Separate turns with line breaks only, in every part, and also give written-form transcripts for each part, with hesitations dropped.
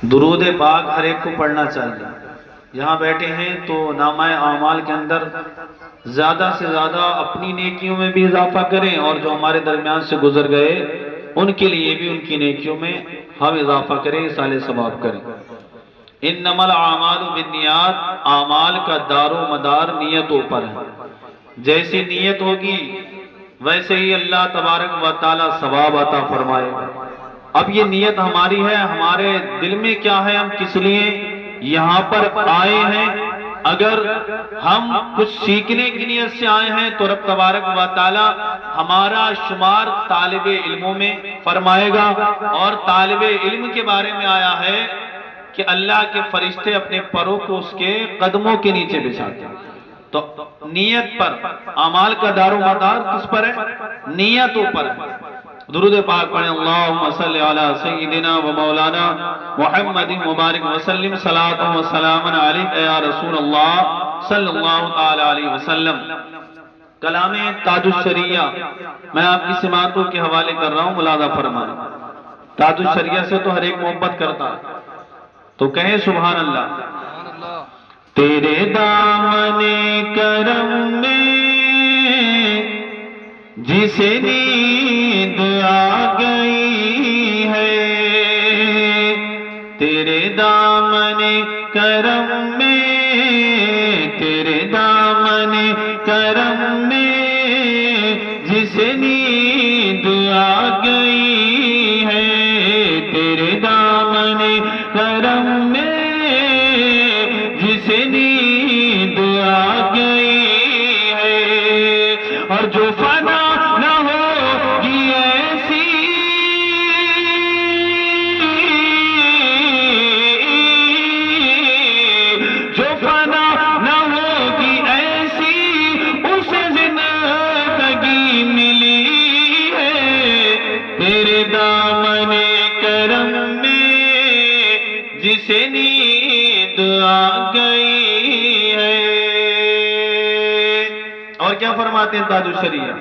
درود پاک ہر ایک کو پڑھنا چاہیے۔ یہاں بیٹھے ہیں تو نامہ اعمال کے اندر زیادہ سے زیادہ اپنی نیکیوں میں بھی اضافہ کریں، اور جو ہمارے درمیان سے گزر گئے ان کے لیے بھی ان کی نیکیوں میں ہم اضافہ کریں، اصالہ ثواب کریں۔ انما الاعمال بالنیات، اعمال کا دار و مدار نیتوں پر ہے۔ جیسی نیت ہوگی ویسے ہی اللہ تبارک و تعالی ثواب عطا فرمائے گا۔ اب یہ نیت ہماری ہے، ہمارے دل میں کیا ہے، ہم کس لیے یہاں پر آئے ہیں۔ اگر ہم کچھ سیکھنے کی نیت سے آئے ہیں تو رب تبارک و تعالی ہمارا شمار طالب علموں میں فرمائے گا، اور طالب علم کے بارے میں آیا ہے کہ اللہ کے فرشتے اپنے پروں کو اس کے قدموں کے نیچے بچھاتے ہیں۔ تو نیت پر، اعمال کا دار و مدار کس پر ہے؟ نیتوں پر ہے۔ درود پاک پڑھیں، اللہم صلی علی سیدنا و مولانا محمد مبارک وسلم، صلاۃ و سلام علیک یا رسول اللہ صلی اللہ تعالی علیہ وسلم۔ کلام تاج الشریعہ میں آپ کی سماعتوں کے حوالے کر رہا ہوں، ملاحظہ فرمائیں۔ تاج الشریعہ سے تو ہر ایک محبت کرتا ہے، تو کہیں سبحان اللہ۔ تیرے دامن کرم میں جسے نیند آ گئی ہے، تیرے دامن کرم میں، تیرے دامن کرم میں جسے نیند آ گئی ہے، تیرے دامن کرم میں جسے نیند آ گئی ہے، اور جو فنا نہ ہوگی ایسی، جو فنا نہ ہوگی ایسی اسے زندگی ملی ہے، تیرے دامن کرم میں جسے نیند آ گئی ہے۔ اور کیا فرماتے ہیں تاج الشریعہ؟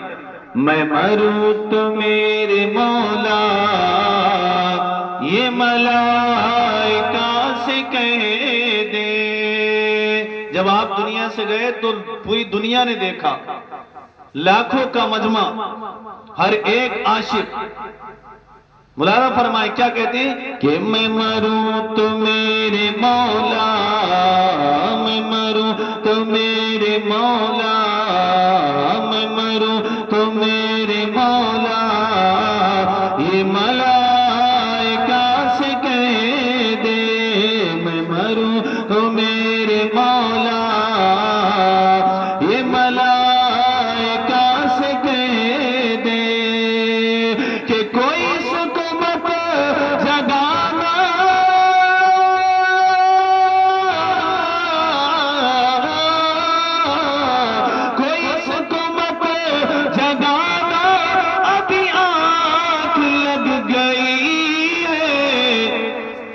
میں مروں تو میرے مولا یہ ملائکہ سے کہہ دے۔ جب آپ دنیا سے گئے تو پوری دنیا نے دیکھا، لاکھوں کا مجمع، ہر ایک عاشق ملاحظہ فرمائے کیا کہتے ہیں کہ میں مروں تو میرے مولا، میں مروں تو میرے مولا، میں مروں تو میرے مولا یہ ملائکہ سے کہہ دے، میں مروں تو میرے مولا یہ ملائکہ سے کہہ دے کہ کوئی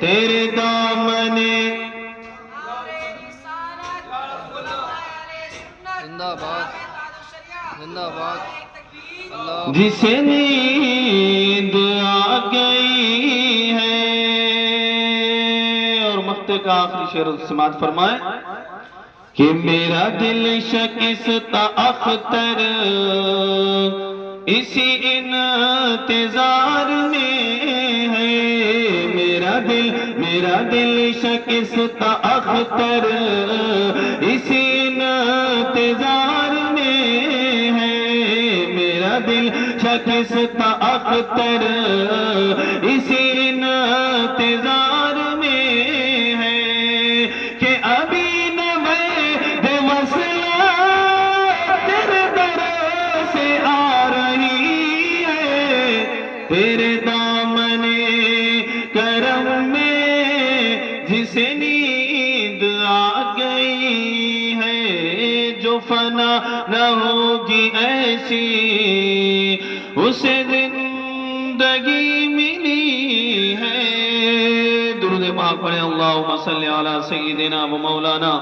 تیرے دامن جسے نیند آ گئی ہے۔ اور مقطع کا آخری شعر سماعت فرمائے کہ میرا دل شکستہ اختر اسی انتظار میں ہے، میرا دل شکستہ اختر اسی انتظار میں ہے، میرا دل شکستہ اختر اسی انتظار میں ہے کہ ابھی نہ میں وصلہ تیرے در سے آ رہی ہے، تیرے دامن کرم میں جسے نیند آ گئی ہے، جو فنا نہ ہوگی ایسی اسے زندگی ملی ہے۔ درود پاک پڑھیں، اللہم صلی علی سیدنا و مولانا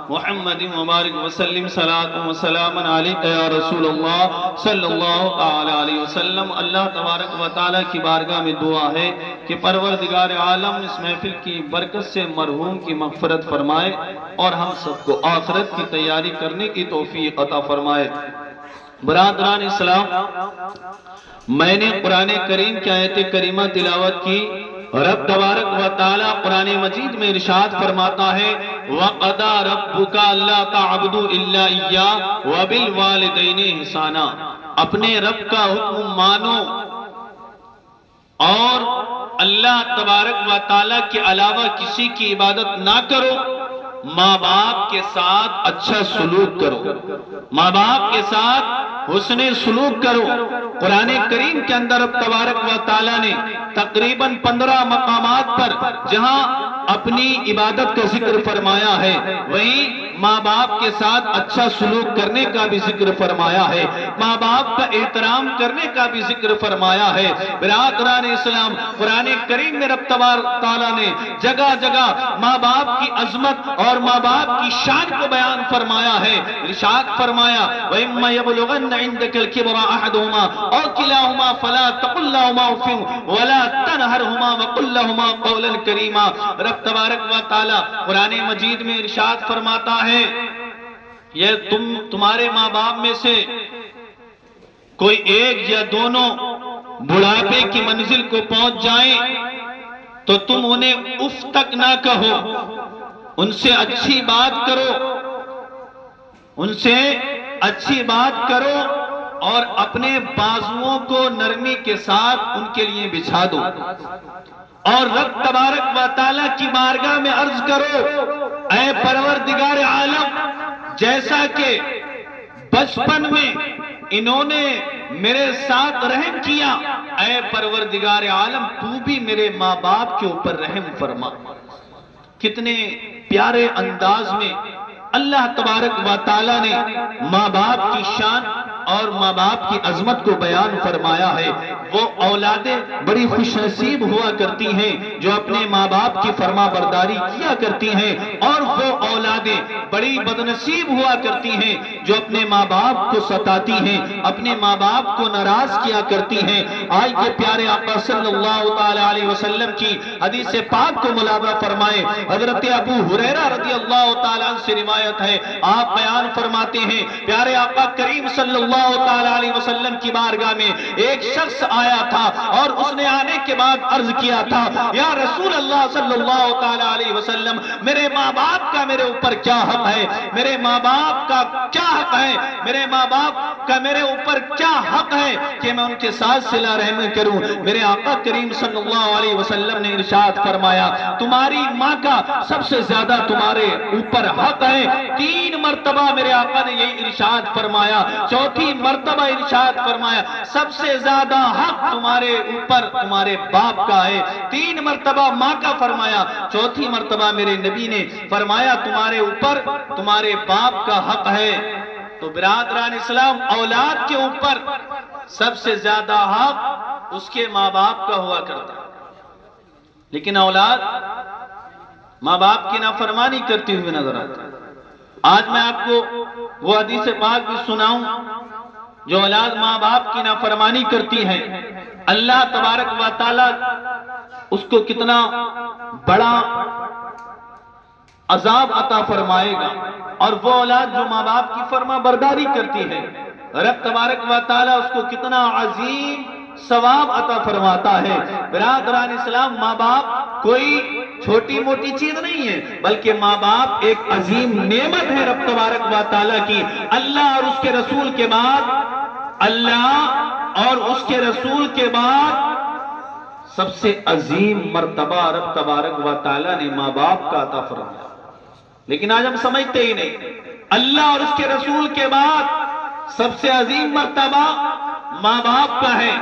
محمد مبارک وسلم صلاۃ و سلام علیک یا رسول اللہ صلی اللہ تعالی علیہ وسلم۔ اللہ تبارک و تعالی کی بارگاہ میں دعا ہے کہ پروردگار عالم اس محفل کی برکت سے مرحوم کی مغفرت فرمائے اور ہم سب کو آخرت کی تیاری کرنے کی توفیق عطا فرمائے۔ برادران اسلام، میں نے قرآن کریم کی آیت کریمہ تلاوت کی۔ رب تبارک و تعالی قرآن مجید میں ارشاد فرماتا ہے وَقَضَى رَبُّكَ أَلَّا تَعْبُدُوا إِلَّا إِيَّاهُ وَبِالْوَالِدَيْنِ إِحْسَانًا۔ اپنے رب کا حکم مانو اور اللہ تبارک و تعالی کے علاوہ کسی کی عبادت نہ کرو، ماں باپ کے ساتھ اچھا سلوک کرو، ماں باپ کے ساتھ حسن سلوک کرو۔ قرآن کریم کے اندر رب تبارک و تعالی نے تقریباً 15 مقامات پر جہاں اپنی عبادت کا ذکر فرمایا ہے، وہیں ماں باپ کے ساتھ اچھا سلوک کرنے کا بھی ذکر فرمایا ہے، ماں باپ کا احترام کرنے کا بھی ذکر فرمایا ہے۔ برادران اسلام، قرآن کریم میں رب تبارک و تعالی نے جگہ جگہ ماں باپ کی عظمت اور ماں باپ کی شان کو بیان فرمایا ہے۔ ارشاد فرمایا وَإِمَّا يَبْلُغَنَّ عِندَكَ الْكِبَرَ أَحَدُهُمَا أَوْ كِلَاهُمَا فَلَا تَقُل لَّهُمَا أُفٍّ وَلَا تَنْهَرْهُمَا وَقُل لَّهُمَا قَوْلًا كَرِيمًا۔ رب تبارک و تعالی قرآن مجید میں ارشاد فرماتا ہے یہ تمہارے ماں باپ میں سے کوئی ایک یا دونوں بڑھاپے کی منزل کو پہنچ جائیں تو تم انہیں اف تک نہ کہو، ان سے اچھی بات کرو، ان سے اچھی بات کرو اور اپنے بازوؤں کو نرمی کے ساتھ ان کے لیے بچھا دو۔ اور رب تبارک و تعالیٰ کی بارگاہ میں عرض کرو اے پروردگار عالم، جیسا کہ بچپن میں انہوں نے میرے ساتھ رحم کیا، اے پروردگار عالم تو بھی میرے ماں باپ کے اوپر رحم فرما۔ کتنے پیارے انداز میں اللہ تبارک و تعالیٰ نے ماں باپ کی شان اور ماں باپ کی عظمت کو بیان فرمایا ہے۔ وہ اولادیں بڑی خوش نصیب ہوا کرتی ہیں جو اپنے ماں باپ کی فرما برداری کیا کرتی ہیں، اور وہ اولادیں بڑی بدنصیب ہوا کرتی ہیں جو اپنے ماں باپ کو ستاتی ہیں، اپنے ماں باپ کو ناراض کیا کرتی ہیں۔ آج کے پیارے آقا صلی اللہ تعالی علیہ وسلم کی حدیث پاک کو ملاحظہ فرمائے۔ حضرت ابو ہریرہ رضی اللہ تعالیٰ عنہ سے روایت ہے، آپ بیان فرماتے ہیں پیارے آقا کریم صلی اللہ تعالیٰ علیہ وسلم کی بارگاہ میں ایک شخص آیا تھا اور اس نے آنے کے بعد عرض کیا تھا یا رسول اللہ صلی اللہ تعالیٰ علیہ وسلم، میرے ماں باپ کا میرے اوپر کیا حق ہے، میرے ماں باپ کا کیا حق ہے، میرے ماں باپ کا میرے اوپر کیا حق ہے کہ میں ان کے ساتھ صلہ رحم کروں۔ میرے آقا کریم صلی اللہ علیہ وسلم نے ارشاد فرمایا تمہاری ماں کا سب سے زیادہ تمہارے اوپر حق ہے۔ 3 مرتبہ میرے آقا نے یہی ارشاد فرمایا، چوتھی مرتبہ ارشاد فرمایا سب سے زیادہ حق تمہارے اوپر تمہارے باپ کا ہے۔ 3 مرتبہ ماں کا فرمایا، چوتھی مرتبہ میرے نبی نے فرمایا تمہارے اوپر تمہارے باپ کا حق ہے۔ تو برادران اسلام، اولاد کے اوپر سب سے زیادہ حق اس کے ماں باپ کا ہوا کرتا ہے، لیکن اولاد ماں باپ کی نافرمانی کرتی ہوئی نظر آتا ہے۔ آج میں آپ کو وہ حدیث پاک بھی سناؤں جو اولاد ماں باپ کی نافرمانی کرتی ہے، اللہ تبارک و تعالی اس کو کتنا بڑا عذاب عطا فرمائے گا، اور وہ اولاد جو ماں باپ کی فرما برداری کرتی ہے رب تبارک و تعالی اس کو کتنا عظیم ثواب عطا فرماتا ہے۔ برادران اسلام، ماں باپ کوئی چھوٹی موٹی چیز نہیں ہے، بلکہ ماں باپ ایک عظیم نعمت ہے رب تبارک و تعالی کی۔ اللہ اور اس کے رسول کے بعد اللہ اور اس کے رسول کے بعد سب سے عظیم مرتبہ رب تبارک و تعالی نے ماں باپ کا عطا فرمایا، لیکن آج ہم سمجھتے ہی نہیں۔ اللہ اور اس کے رسول کے بعد سب سے عظیم مرتبہ ماں باپ کا ہے،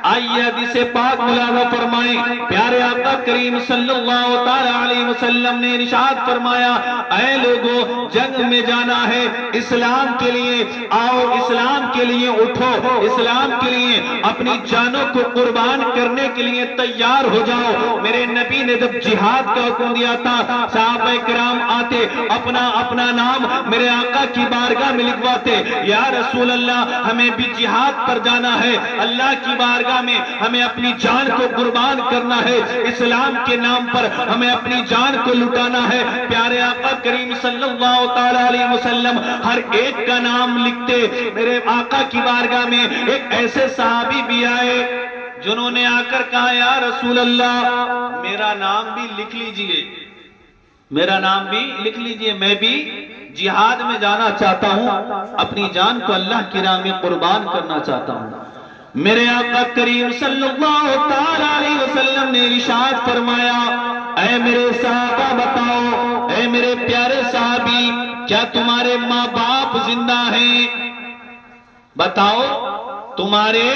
آئیے حدیث پاک ملاحظہ فرمائیں، پیارے آقا کریم صلی اللہ تعالی علیہ وسلم نے ارشاد فرمایا، اے لوگوں جنگ میں جانا ہے اسلام کے لیے، آؤ اسلام کے لیے اٹھو، اسلام کے لیے اپنی جانوں کو قربان کرنے کے لیے تیار ہو جاؤ۔ میرے نبی نے جب جہاد کا حکم دیا تھا، صحابہ کرام آتے اپنا اپنا نام میرے آقا کی بارگاہ میں لکھواتے، یا رسول اللہ ہمیں بھی جہاد پر جانا ہے، اللہ کی بارگاہ میں ہمیں اپنی جان کو قربان کرنا ہے، اسلام کے نام پر ہمیں اپنی جان کو لٹانا ہے۔ پیارے آقا کریم صلی اللہ تعالی علیہ وسلم ہر ایک کا نام لکھتے۔ میرے آقا کی بارگاہ میں ایک ایسے صحابی بھی آئے جنہوں نے آ کر کہا، یا رسول اللہ میرا نام بھی لکھ لیجئے، میرا نام بھی لکھ لیجئے، میں بھی جہاد میں جانا چاہتا ہوں، اپنی جان کو اللہ کی راہ میں قربان کرنا چاہتا ہوں۔ میرے آقا کریم صلی اللہ تعالی علیہ وسلم نے ارشاد فرمایا، اے میرے صحابہ بتاؤ، اے میرے پیارے صحابی، کیا تمہارے ماں باپ زندہ ہیں؟ بتاؤ تمہارے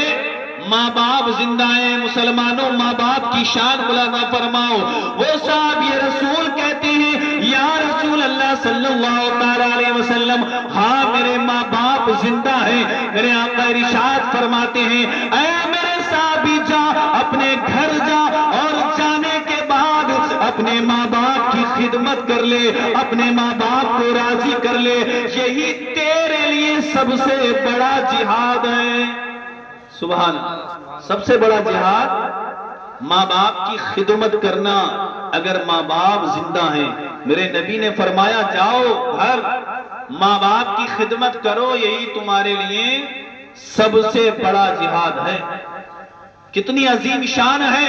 ماں باپ زندہ ہیں؟ مسلمانوں ماں باپ کی شان بلند فرماؤ۔ وہ صحابی رسول کہتے ہیں، یا رسول اللہ صلی اللہ تعالی علیہ وسلم ہاں میرے ماں باپ زندہ ہیں۔ میرے آقا ارشاد فرماتے ہیں، اے میرے صحابی جا اپنے گھر جا، اور جانے کے بعد اپنے ماں باپ کی خدمت کر لے، اپنے ماں باپ کو راضی کر لے، یہی تیرے لیے سب سے بڑا جہاد ہے۔ سبحان اللہ، سب سے بڑا جہاد ماں باپ کی خدمت کرنا۔ اگر ماں باپ زندہ ہیں، میرے نبی نے فرمایا جاؤ گھر ماں باپ کی خدمت کرو، یہی تمہارے لیے سب سے بڑا جہاد ہے۔ کتنی عظیم شان ہے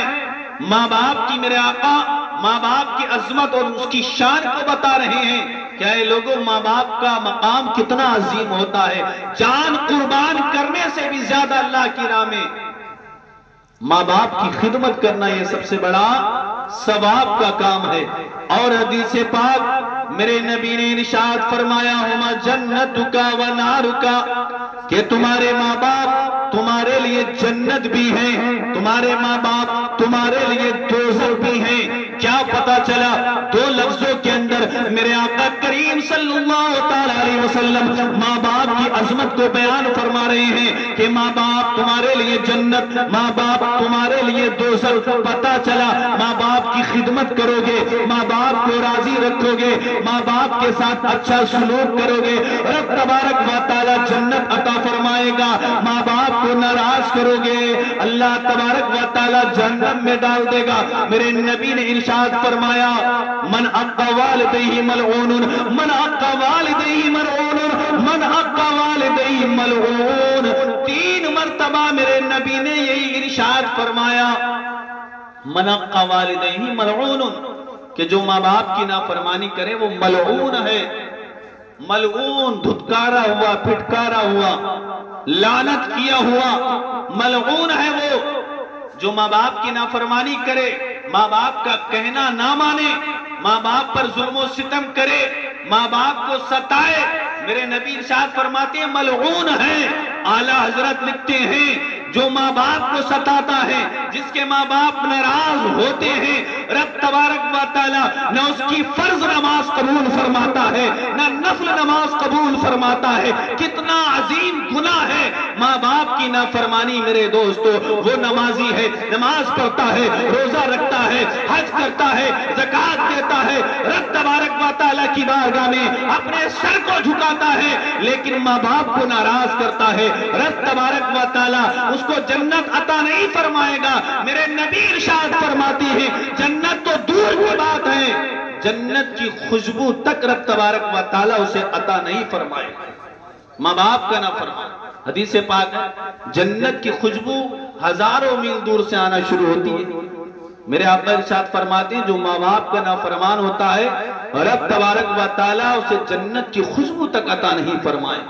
ماں باپ کی۔ میرے آقا ماں باپ کی عظمت اور اس کی شان کو بتا رہے ہیں۔ کیا اے لوگوں ماں باپ کا مقام کتنا عظیم ہوتا ہے، جان قربان کرنے سے بھی زیادہ اللہ کی راہ میں ماں باپ کی خدمت کرنا یہ سب سے بڑا ثواب کا کام ہے۔ اور حدیث پاک میرے نبی نے ارشاد فرمایا، ہما جنتک و نارک، کہ تمہارے ماں باپ تمہارے لیے جنت بھی ہیں، تمہارے ماں باپ تمہارے لیے دوزخ بھی ہیں۔ کیا پتا چلا؟ دو لفظوں کے اندر میرے آقا کریم صلی اللہ تعالی علیہ وسلم ماں باپ کی عظمت کو بیان فرما رہے ہیں کہ ماں باپ تمہارے لیے جنت، ماں باپ تمہارے لیے دوزخ۔ پتا چلا ماں باپ کی خدمت کرو گے، ماں باپ کو راضی رکھو گے، ماں باپ کے ساتھ اچھا سلوک کرو گے، رب تبارک و تعالی جنت عطا فرمائے گا۔ ماں باپ کو ناراض کرو گے، اللہ تبارک و تعالی جہنم میں ڈال دے گا۔ میرے نبی نے ارشاد فرمایا، من عق والدیہ ملعون، من عق والدیہ ملعون، من عق والدیہ ملعون۔ 3 مرتبہ میرے نبی نے یہی ارشاد فرمایا، من عق والدیہ ملعون، کہ جو ماں باپ کی نافرمانی کرے وہ ملعون ہے۔ ملعون دھتکارا ہوا، پھٹکارا ہوا، لعنت کیا ہوا، ملعون ہے وہ جو ماں باپ کی نافرمانی کرے، ماں باپ کا کہنا نہ مانے، ماں باپ پر ظلم و ستم کرے، ماں باپ کو ستائے۔ میرے نبی ارشاد فرماتے ہیں ملعون ہے۔ اعلیٰ حضرت لکھتے ہیں، جو ماں باپ کو ستاتا ہے، جس کے ماں باپ ناراض ہوتے ہیں، رب تبارک و تعالی نہ اس کی فرض نماز قبول فرماتا ہے، نہ نفل نماز قبول فرماتا ہے۔ کتنا عظیم گناہ ہے ماں باپ کی نافرمانی۔ میرے دوستو، وہ نمازی ہے، نماز پڑھتا ہے، روزہ رکھتا ہے، حج کرتا ہے، زکوٰۃ دیتا ہے، رب تبارک و تعالی کی بارگاہ میں اپنے سر کو جھکاتا ہے، لیکن ماں باپ کو ناراض کرتا ہے، رب تبارک و تعالی اس کو جنت عطا نہیں فرمائے گا۔ میرے نبی ارشاد فرماتی ہے، جنت تو دور کی بات ہے، جنت کی خوشبو تک رب تبارک و تعالی اسے عطا نہیں فرمائے گا۔ ماں باپ کا نہ فرمائے۔ حدیث پاک ہے، جنت کی خوشبو ہزاروں میل دور سے آنا شروع ہوتی ہے۔ میرے آقا ارشاد فرماتے ہیں، جو ماں باپ کا نافرمان ہوتا ہے، رب تبارک و تعالی اسے جنت کی خوشبو تک عطا نہیں فرمائے۔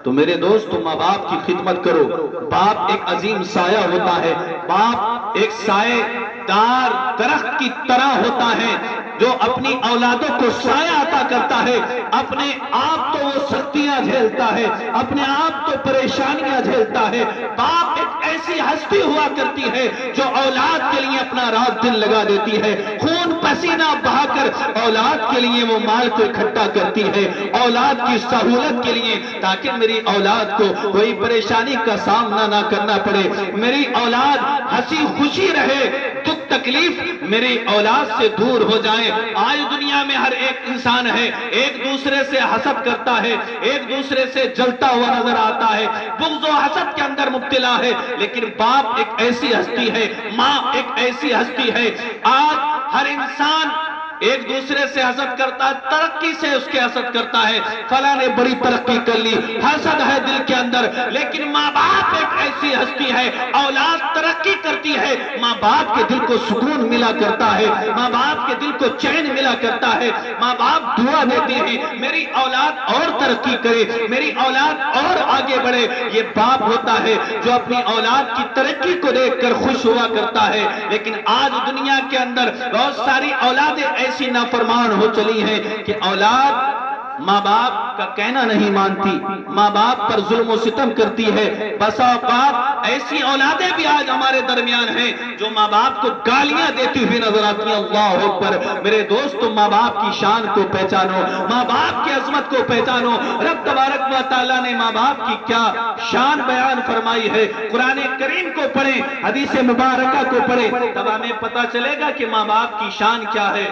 تو میرے دوستو، ماں باپ کی خدمت کرو۔ باپ ایک عظیم سایہ ہوتا ہے، باپ ایک سائے دار درخت کی طرح ہوتا ہے جو اپنی اولادوں کو سایہ عطا کرتا ہے، اپنے آپ تو وہ سختیاں جھیلتا ہے، اپنے آپ تو پریشانیاں جھیلتا ہے۔ باپ ایک ایسی ہستی ہوا کرتی ہے جو اولاد کے لیے اپنا رات دن لگا دیتی ہے، خون پسینہ بہا کر اولاد کے لیے وہ مال کو اکٹھا کرتی ہے، اولاد کی سہولت کے لیے، تاکہ میری اولاد کو کوئی پریشانی کا سامنا نہ کرنا پڑے، میری اولاد ہنسی خوشی رہے، دکھ تکلیف میری اولاد سے دور ہو جائے۔ آج دنیا میں ہر ایک انسان ہے ایک دوسرے سے حسد کرتا ہے، ایک دوسرے سے جلتا ہوا نظر آتا ہے، بغض و حسد کے اندر مبتلا ہے، لیکن باپ ایک ایسی ہستی ہے، ماں ایک ایسی ہستی ہے۔ آج ہر انسان ایک دوسرے سے حسد کرتا ہے، ترقی سے اس کے حسد کرتا ہے، فلاں نے بڑی ترقی کر لی، حسد ہے دل کے اندر۔ لیکن ماں باپ ایک ایسی ہستی ہے، اولاد ترقی کرتی ہے، ماں باپ کے دل کو سکون ملا کرتا ہے، ماں باپ کے دل کو چین ملا کرتا ہے، ماں باپ دعا دیتے ہیں میری اولاد اور ترقی کرے، میری اولاد اور آگے بڑھے۔ یہ باپ ہوتا ہے جو اپنی اولاد کی ترقی کو دیکھ کر خوش ہوا کرتا ہے۔ لیکن آج دنیا کے اندر بہت ساری اولادیں ایسی نافرمان ہو چلی ہیں کہ اولاد ماں باپ کا کہنا نہیں مانتی، ماں باپ پر ظلم و ستم کرتی ہے۔ بسا اوقات ایسی اولادیں بھی آج ہمارے درمیان ہیں جو ماں باپ کو گالیاں دیتی ہوئی نظر آتی ہیں۔ اللہ اکبر! میرے دوستو، ماں باپ کی شان کو پہچانو، ماں باپ کی عظمت کو پہچانو۔ رب تبارک و تعالیٰ نے ماں باپ کی کیا شان بیان فرمائی ہے، قرآن کریم کو پڑھیں، حدیث مبارکہ کو پڑھیں، تب ہمیں پتہ چلے گا کہ ماں باپ کی شان کیا ہے،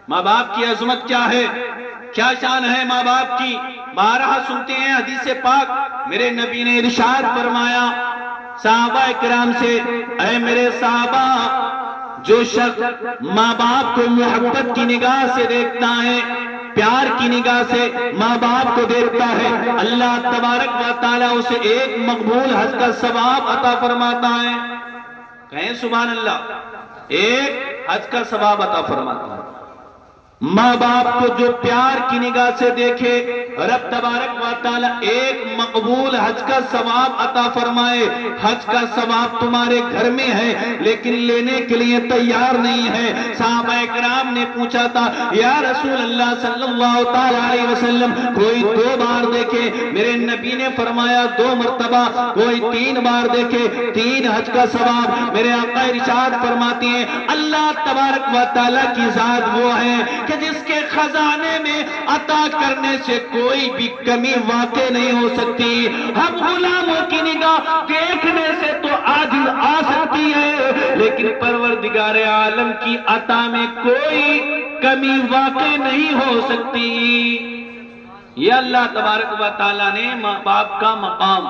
ماں باپ کی عظمت کیا ہے، کیا شان ہے ماں باپ کی۔ بارہا سنتے ہیں حدیث پاک، میرے نبی نے ارشاد فرمایا صحابہ کرام سے، اے میرے صحابہ، جو شخص ماں باپ کو محبت کی نگاہ سے دیکھتا ہے، پیار کی نگاہ سے ماں باپ کو دیکھتا ہے، اللہ تبارک و تعالیٰ اسے ایک مقبول حج کا ثواب عطا فرماتا ہے۔ کہیں سبحان اللہ! ایک حج کا ثواب عطا فرماتا ہے۔ ماں باپ کو جو پیار کی نگاہ سے دیکھے، رب تبارک و تعالیٰ ایک مقبول حج کا ثواب عطا فرمائے۔ حج کا ثواب تمہارے گھر میں ہے لیکن لینے کے لیے تیار نہیں ہے۔ صحابہ کرام نے پوچھا تھا، یا رسول اللہ صلی اللہ علیہ وسلم، کوئی 2 بار دیکھے، میرے نبی نے فرمایا 2 مرتبہ، کوئی 3 بار دیکھے 3 حج کا ثواب۔ میرے آقا ارشاد فرماتے ہیں، اللہ تبارک و تعالیٰ کی ذات وہ ہے کہ جس کے خزانے میں عطا کرنے سے کوئی بھی کمی واقع نہیں ہو سکتی۔ ہم غلاموں کی نگاہ دیکھنے سے تو عاجز آ سکتی ہے، لیکن پروردگار عالم کی عطا میں کوئی کمی واقع نہیں ہو سکتی۔ یہ اللہ تبارک و تعالیٰ نے ماں باپ کا مقام،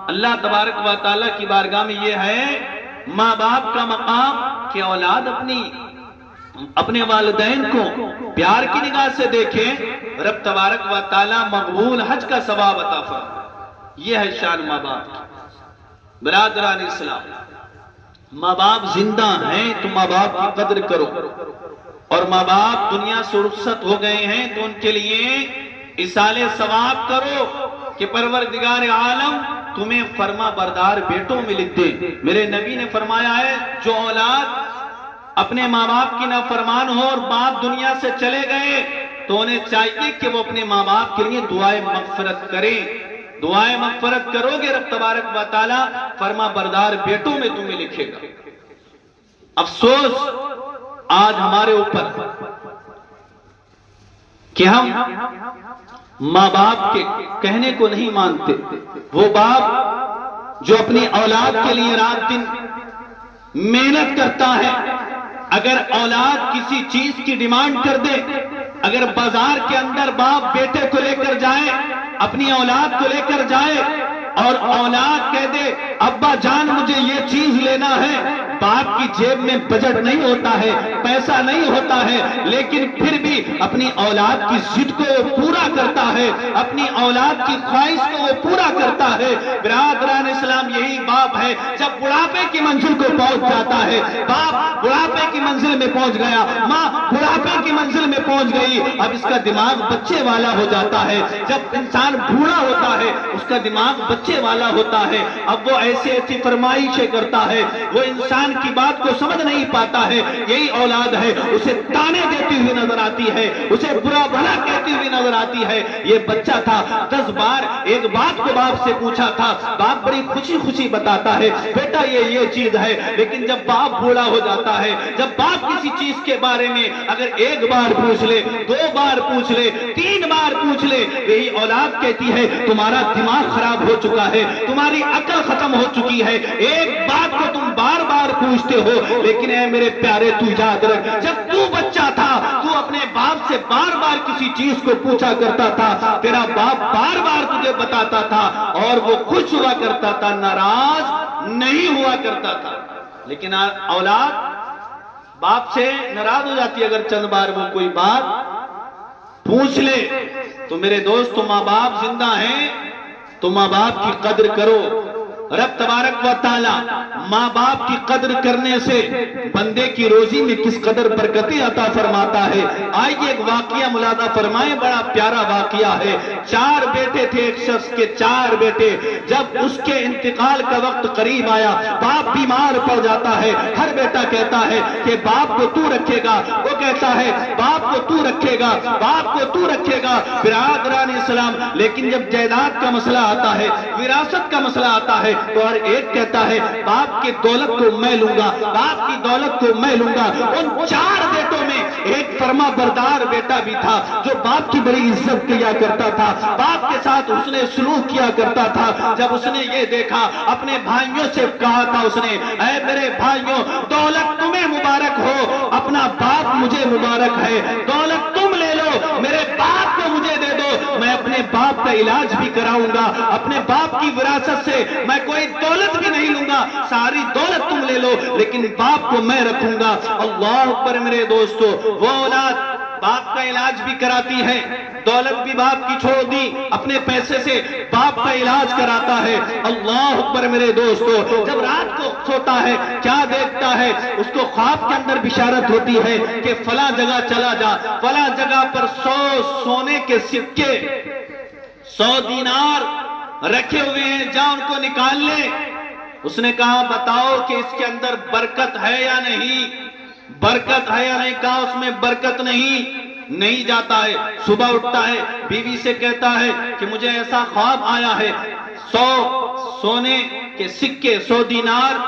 اللہ تبارک و تعالیٰ کی بارگاہ میں یہ ہے ماں باپ کا مقام کہ اولاد اپنے والدین کو پیار کی نگاہ سے دیکھیں، رب تبارک و تعالیٰ مقبول حج کا ثواب عطا فرمائے۔ یہ ہے شان ماں باپ کی۔ برادران اسلام، ماں باپ زندہ ہیں تو ماں باپ کی قدر کرو، اور ماں باپ دنیا سے رخصت ہو گئے ہیں تو ان کے لیے ایصال ثواب کرو کہ پروردگار عالم تمہیں فرما بردار بیٹوں میں لکھ دے۔ میرے نبی نے فرمایا ہے، جو اولاد اپنے ماں باپ کی نافرمان ہو اور باپ دنیا سے چلے گئے تو انہیں چاہیے کہ وہ اپنے ماں باپ کے لیے دعائیں مغفرت کریں۔ دعائیں مغفرت کرو گے، رب تبارک و تعالیٰ فرما بردار بیٹوں میں تمہیں لکھے گا۔ افسوس آج ہمارے اوپر کہ ہم ماں باپ کے کہنے کو نہیں مانتے۔ وہ باپ جو اپنی اولاد کے لیے رات دن محنت کرتا ہے، اگر اولاد کسی چیز کی ڈیمانڈ کر دے، اگر بازار کے اندر باپ بیٹے کو لے کر جائے، اپنی اولاد کو لے کر جائے اور اولاد کہہ دے ابا جان مجھے یہ چیز لینا ہے، باپ کی جیب میں بجٹ نہیں ہوتا ہے، پیسہ نہیں ہوتا ہے، لیکن پھر بھی اپنی اولاد کی ضد کو وہ پورا کرتا ہے، اپنی اولاد کی خواہش کو وہ پورا کرتا ہے۔ برادران اسلام، یہی باپ ہے جب بڑھاپے کی منزل کو پہنچ جاتا ہے، باپ بڑھاپے کی منزل میں پہنچ گیا، ماں بڑھاپے کی منزل میں پہنچ گئی، اب اس کا دماغ بچے والا ہو جاتا ہے۔ جب انسان بوڑھا ہوتا ہے اس کا دماغ بچے والا ہوتا ہے، اب وہ ایسی ایسی فرمائشیں کرتا ہے، وہ انسان کی بات کو سمجھ نہیں پاتا ہے۔ یہی اولاد ہے، اسے تانے دیتی ہوئی نظر آتی ہے، اسے برا بھلا کہتی ہوئی نظر آتی ہے۔ یہ بچہ تھا 10 بار ایک بات کو باپ سے پوچھا تھا، باپ بڑی خوشی خوشی بتاتا ہے بیٹا یہ چیز ہے، لیکن جب باپ بوڑھا ہو جاتا ہے، جب باپ کسی چیز کے بارے میں اگر ایک بار پوچھ لے، 2 بار پوچھ لے، 3 بار پوچھ لے، یہی اولاد کہتی ہے تمہارا دماغ خراب ہو چکا ہے، تمہاری عقل ختم ہو چکی ہے، ایک بات کو تم بار بار پوچھتے ہو۔ لیکن اے میرے پیارے تو یاد رکھ، جب تو بچہ تھا تو اپنے باپ سے بار بار کسی چیز کو پوچھا کرتا تھا، تیرا باپ بار بار تجھے بتاتا تھا اور وہ خوش ہوا کرتا تھا، ناراض نہیں ہوا کرتا تھا۔ لیکن اولاد باپ سے ناراض ہو جاتی ہے اگر چند بار وہ کوئی بات پوچھ لے۔ تو میرے دوست، ماں باپ زندہ ہیں تو ماں باپ کی قدر کرو۔ رب تبارک و تعالی ماں باپ کی قدر کرنے سے بندے کی روزی میں کس قدر برکتیں عطا فرماتا ہے۔ آئیے ایک واقعہ ملاحظہ فرمائیں، بڑا پیارا واقعہ ہے۔ 4 بیٹے تھے ایک شخص کے، 4 بیٹے۔ جب اس کے انتقال کا وقت قریب آیا، باپ بیمار پڑ جاتا ہے، ہر بیٹا کہتا ہے کہ باپ کو تو رکھے گا، وہ کہتا ہے باپ کو تو رکھے گا، باپ کو تو رکھے گا۔ برادران اسلام، لیکن جب جائیداد کا مسئلہ آتا ہے، وراثت کا مسئلہ آتا ہے، تو ہر ایک کہتا ہے باپ کی دولت کو میں لوں گا، باپ کی دولت کو میں لوں گا۔ ان 4 بیٹوں میں ایک فرما بردار بیٹا بھی تھا جو باپ کی بڑی عزت کیا کرتا تھا، باپ کے ساتھ اس نے سلوک کیا کرتا تھا۔ جب اس نے یہ دیکھا، اپنے بھائیوں سے کہا تھا اس نے، اے میرے بھائیوں، دولت تمہیں مبارک ہو، اپنا باپ مجھے مبارک ہے، دولت تم لے لو، میرے باپ کو مجھے دے دو، میں اپنے باپ کا علاج بھی کراؤں گا، اپنے باپ کی وراثت سے میں کوئی دولت بھی نہیں لوں گا، ساری دولت تم لے لو لیکن باپ کو میں رکھوں گا۔ اللہ اکبر میرے دوستو، وہ اولاد باپ کا علاج بھی کراتی ہے، دولت بھی باپ کی چھوڑ دی، اپنے پیسے سے باپ کا علاج کراتا ہے۔ اللہ اکبر میرے دوستو، جب رات کو سوتا ہے کیا دیکھتا ہے؟ اس کو خواب کے اندر بشارت ہوتی ہے کہ فلاں جگہ چلا جا، فلاں جگہ پر 100 سونے کے سکے، 100 دینار رکھے ہوئے ہیں، جا ان کو نکال لے۔ اس نے کہا بتاؤ کہ اس کے اندر برکت ہے یا نہیں، برکت ہے یا نہیں؟ کہا اس میں برکت نہیں جاتا ہے۔ صبح اٹھتا ہے، بیوی سے کہتا ہے کہ مجھے ایسا خواب آیا ہے، 100 سونے کے سکے، 100 دینار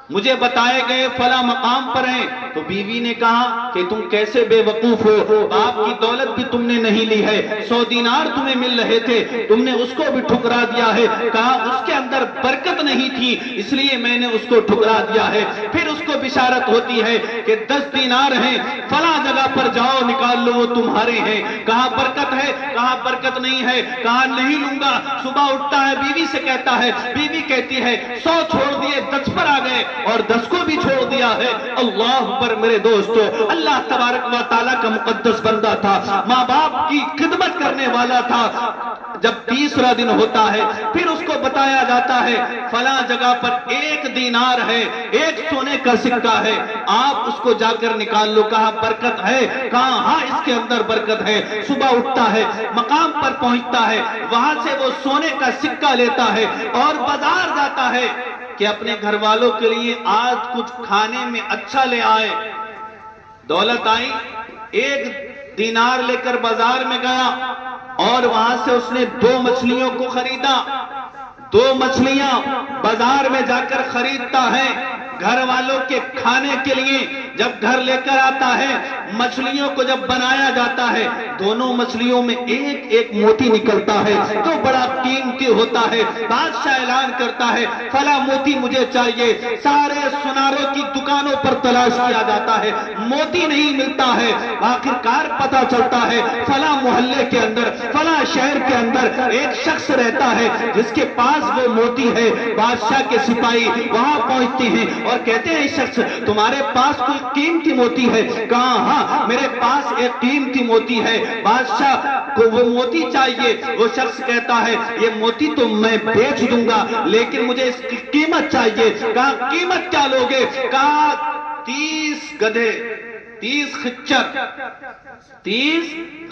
مجھے بتائے گئے فلاں مقام پر ہیں۔ تو بیوی نے کہا کہ تم کیسے بے وقوف ہو، باپ کی دولت بھی تم نے نہیں لی ہے، 100 دینار تمہیں مل رہے تھے، تم نے اس کو بھی ٹھکرا دیا ہے۔ کہا اس کے اندر برکت نہیں تھی اس لیے میں نے اس کو ٹھکرا دیا ہے۔ پھر اس کو بشارت ہوتی ہے کہ 10 دینار ہیں، فلاں جگہ پر جاؤ نکال لو، وہ تمہارے ہیں۔ کہا برکت ہے، کہا برکت نہیں ہے، کہا نہیں لوں گا۔ صبح اٹھتا ہے، بیوی سے کہتا ہے، بیوی کہتی ہے 100 چھوڑ دیے 10 پر آ گئے اور 10 کو بھی چھوڑ دیا ہے۔ اللہ پر میرے دوستو، اللہ تبارک و تعالیٰ کا مقدس بندہ تھا، ماں باپ کی خدمت کرنے والا تھا۔ جب 30واں دن ہوتا ہے پھر اس کو بتایا جاتا ہے فلاں جگہ پر 1 دینار ہے، 1 سونے کا سکہ ہے، آپ اس کو جا کر نکال لو۔ کہا برکت ہے، کہا ہاں اس کے اندر برکت ہے۔ صبح اٹھتا ہے، مقام پر پہنچتا ہے، وہاں سے وہ سونے کا سکہ لیتا ہے اور بازار جاتا ہے کہ اپنے گھر والوں کے لیے آج کچھ کھانے میں اچھا لے آئے۔ دولت آئی، 1 دینار لے کر بازار میں گیا اور وہاں سے اس نے 2 مچھلیوں کو خریدا۔ 2 مچھلیاں بازار میں جا کر خریدتا ہے گھر والوں کے کھانے کے لیے۔ جب گھر لے کر آتا ہے، مچھلیوں کو جب بنایا جاتا ہے، دونوں مچھلیوں میں ایک موتی نکلتا ہے جو بڑا قیمتی ہوتا ہے۔ بادشاہ اعلان کرتا ہے فلاں موتی مجھے چاہیے۔ سارے سناروں کی دکانوں پر تلاش کیا جاتا ہے، موتی نہیں ملتا ہے۔ آخرکار پتہ چلتا ہے فلاں محلے کے اندر، فلاں شہر کے اندر ایک شخص رہتا ہے جس کے پاس وہ موتی ہے۔ بادشاہ کے سپاہی وہاں پہنچتے ہیں اور کہتے ہیں شخص تمہارے پاس کوئی قیمتی موتی ہے؟ کہا ہاں میرے پاس ایک قیمتی موتی ہے، بادشاہ کو وہ موتی چاہیے۔ وہ شخص کہتا ہے یہ موتی تو میں بیچ دوں گا لیکن مجھے اس کی قیمت چاہیے۔ کہا قیمت کیا لوگے؟ کہا 30 گدھے، 30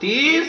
30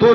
2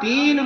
3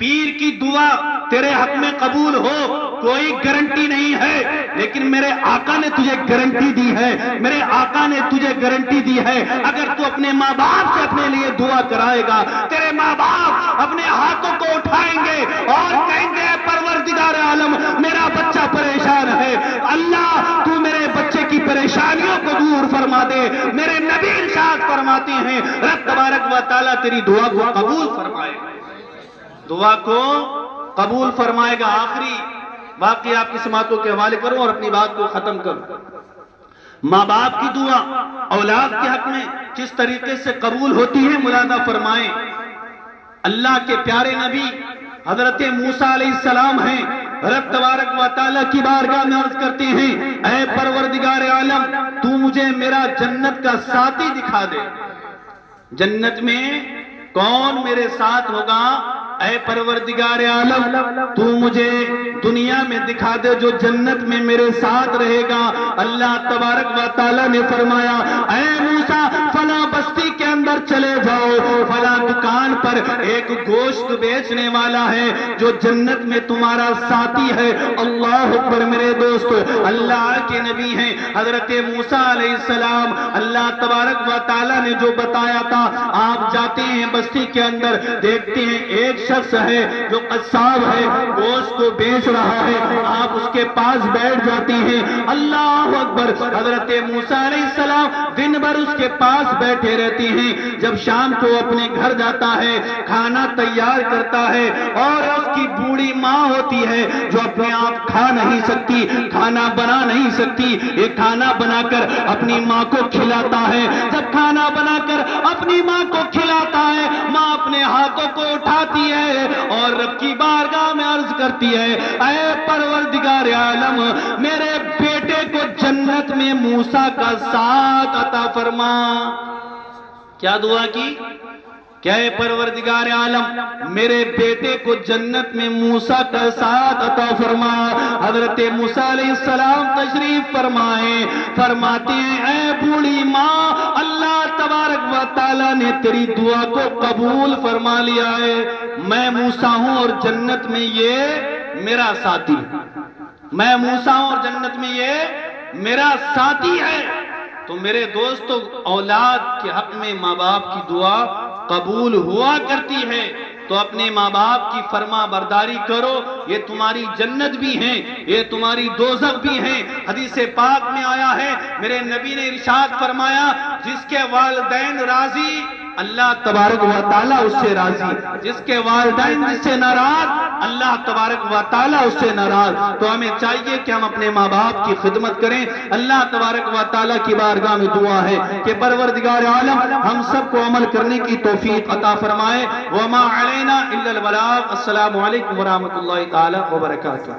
پیر کی دعا تیرے حق میں قبول ہو کوئی گارنٹی نہیں ہے، لیکن میرے آقا نے تجھے گارنٹی دی ہے، میرے آقا نے تجھے گارنٹی دی ہے، اگر تو اپنے ماں باپ سے اپنے لیے دعا کرائے گا، تیرے ماں باپ اپنے ہاتھوں کو اٹھائیں گے اور کہیں گے پروردگار عالم میرا بچہ پریشان ہے، اللہ تو میرے بچے کی پریشانیوں کو دور فرما دے۔ میرے نبی ارشاد فرماتے ہیں رب تبارک و تعالیٰ تیری دعا کو قبول فرمائے گا، دعا کو قبول فرمائے گا۔ آخری واقعہ آپ کی سماعتوں کے حوالے کروں اور اپنی بات کو ختم کروں۔ ماں باپ کی دعا اولاد کے حق میں کس طریقے سے قبول ہوتی ہے ملاحظہ فرمائیں۔ اللہ کے پیارے نبی حضرت موسیٰ علیہ السلام ہیں، رب تبارک و تعالیٰ کی بارگاہ میں عرض کرتے ہیں اے پروردگار عالم تو مجھے میرا جنت کا ساتھی دکھا دے، جنت میں کون میرے ساتھ ہوگا؟ اے پروردگار عالم تو مجھے دنیا میں دکھا دے جو جنت میں میرے ساتھ رہے گا۔ اللہ تبارک و تعالیٰ نے فرمایا اے موسیٰ فلاں بستی کے اندر چلے جاؤ، فلاں دکان پر ایک گوشت بیچنے والا ہے جو جنت میں تمہارا ساتھی ہے۔ اللہ اکبر میرے دوستو، اللہ کے نبی ہیں حضرت موسیٰ علیہ السلام، اللہ تبارک و تعالیٰ نے جو بتایا تھا، آپ جاتے ہیں بستی کے اندر، دیکھتے ہیں ایک شخص ہے جو قصاب ہے، گوشت کو بیچ رہا ہے، آپ اس کے پاس بیٹھ جاتے ہیں۔ اللہ اکبر، حضرت موسیٰ علیہ السلام دن بھر اس کے پاس بیٹھے رہتے ہیں، جب شام کو اپنے گھر جاتا ہے کھانا تیار کرتا ہے، اور اس کی بوڑھی ماں ہوتی ہے جو اپنے آپ کھا نہیں سکتی، کھانا بنا نہیں سکتی، یہ کھانا بنا کر اپنی ماں کو کھلاتا ہے۔ جب کھانا بنا کر اپنی ماں کو کھلاتا ہے، ماں اپنے ہاتھوں کو اٹھاتی ہے اور رب کی بارگاہ میں عرض کرتی ہے اے پروردگار عالم میرے بیٹے کو جنت میں موسیٰ کا ساتھ عطا فرما۔ کیا دعا کی؟ کہ اے پروردگار عالم میرے بیٹے کو جنت میں موسیٰ کا ساتھ عطا فرما۔ حضرت موسیٰ علیہ السلام تشریف فرمائے، فرماتے ہیں اے بوڑھی ماں اللہ تبارک و تعالیٰ نے تیری دعا کو قبول فرما لیا ہے، میں موسیٰ ہوں اور جنت میں یہ میرا ساتھی، میں موسیٰ ہوں اور جنت میں یہ میرا ساتھی ہے۔ تو میرے دوستو اولاد کے حق میں ماں باپ کی دعا قبول ہوا کرتی ہے، تو اپنے ماں باپ کی فرما برداری کرو، یہ تمہاری جنت بھی ہیں، یہ تمہاری دوزخ بھی ہیں۔ حدیث پاک میں آیا ہے میرے نبی نے ارشاد فرمایا جس کے والدین راضی اللہ تبارک و تعالیٰ اس سے راضی، جس کے والدین جس سے ناراض اللہ تبارک و تعالیٰ اس سے ناراض۔ تو ہمیں چاہیے کہ ہم اپنے ماں باپ کی خدمت کریں۔ اللہ تبارک و تعالیٰ کی بارگاہ میں دعا ہے کہ پروردگار عالم ہم سب کو عمل کرنے کی توفیق عطا فرمائے۔ وما علینا الا البلاغ۔ السلام علیکم ورحمۃ اللہ تعالیٰ وبرکاتہ۔